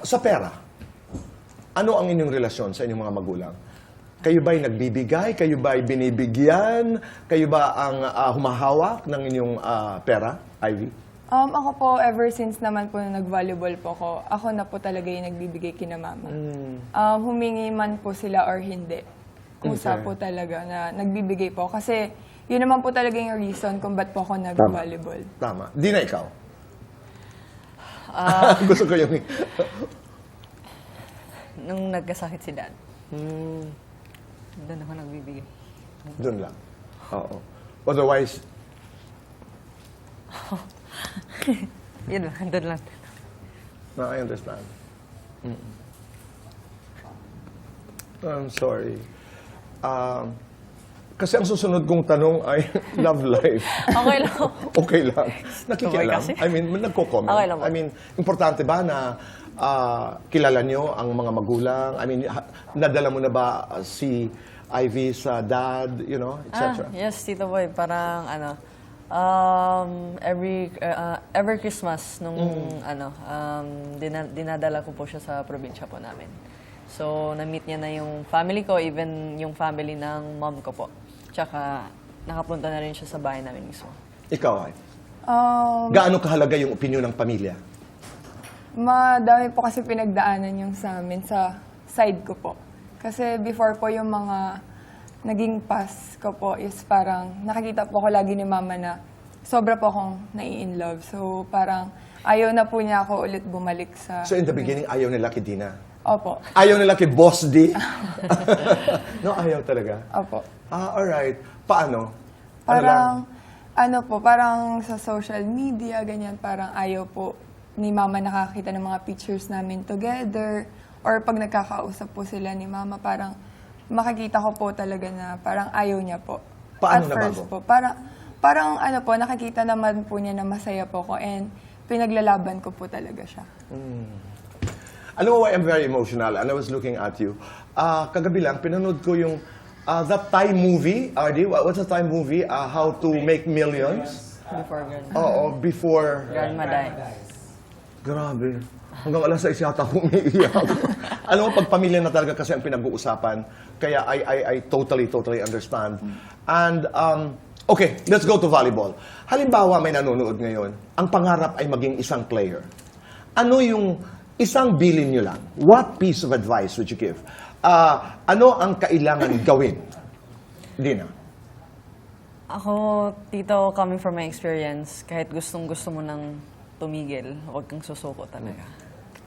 sa pera, ano ang inyong relasyon sa inyong mga magulang? Kayo ba'y nagbibigay? Kayo ba'y binibigyan? Kayo ba ang humahawak ng inyong pera, Ivy? Ako po, ever since naman po na nag-volleyball po ako na po talaga yung nagbibigay kina mama. Humingi man po sila or hindi. Kusa po talaga na nagbibigay po. Kasi yun naman po talaga yung reason kung ba't po ako nag-volleyball. Tama. Di na ikaw? Gusto ko yung... Nung nagkasakit si Dad, doon ako nagbibigay. Doon lang. Oo. Otherwise, Yun lang, doon lang. no, I understand. I'm sorry. Kasi ang susunod kong tanong ay love life. Okay lang. Okay lang. Nakikialam. Okay kasi. I mean, nagko-comment. Okay lang po. I mean, importante ba na kilala nyo ang mga magulang? I mean, nadala mo na ba si Ivy sa dad, you know, etc.? Yes, Tito Boy. Parang every Christmas nung dinadala ko po siya sa probinsya po namin. So, na-meet niya na yung family ko, even yung family ng mom ko po. Tsaka, nakapunta na rin siya sa bahay namin mismo. Ikaw, Ivy? Gaano kahalaga yung opinion ng pamilya? Madami po kasi pinagdaanan yung sa amin sa side ko po. Kasi before po yung mga naging past ko po is parang nakikita po ko lagi ni mama na sobra po akong nai-in-love. So parang ayaw na po niya ako ulit bumalik sa... So in the beginning, ayaw nila kay Dina? Opo. Ayaw nila kay Boss D? No, ayaw talaga? Opo. Alright. Paano? Parang, parang sa social media, ganyan, parang ayaw po ni mama nakakita ng mga pictures namin together. Or pag nagkakausap po sila ni mama, parang makikita ko po talaga na parang ayaw niya po. Paano At first nabago? po, parang nakikita naman po niya na masaya po ko and pinaglalaban ko po talaga siya. Alam mo why I'm very emotional? And I was looking at you. Kagabi lang, pinanood ko yung that Thai movie, RD, what's the Thai movie? How to Make Millions? Before God. Oo, before... Grandma died. Grabe. Hanggang alas 6 yata ako umiiyak. Alam mo, pag pamilya na talaga kasi ang pinag-uusapan, kaya I totally understand. And, okay, let's go to volleyball. Halimbawa, may nanonood ngayon, ang pangarap ay maging isang player. Ano yung isang bilin nyo lang? What piece of advice would you give? Ano ang kailangan gawin? Dina? Ako, Tito, coming from my experience, kahit gustong-gusto mo nang tumigil, huwag kang susuko talaga.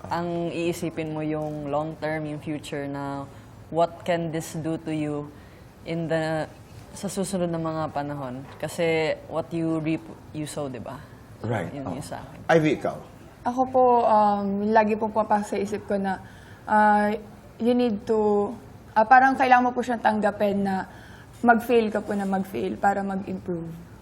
Ang iisipin mo yung long term, yung future na what can this do to you sa susunod na mga panahon. Kasi what you reap, you sow, di ba? Right. Yun yung sa akin. Ivy, ikaw? Ako po, lagi pong papasok sa isip ko na you need to, parang kailangan mo po siyang tanggapin na mag-fail ka po na mag-fail para mag-improve.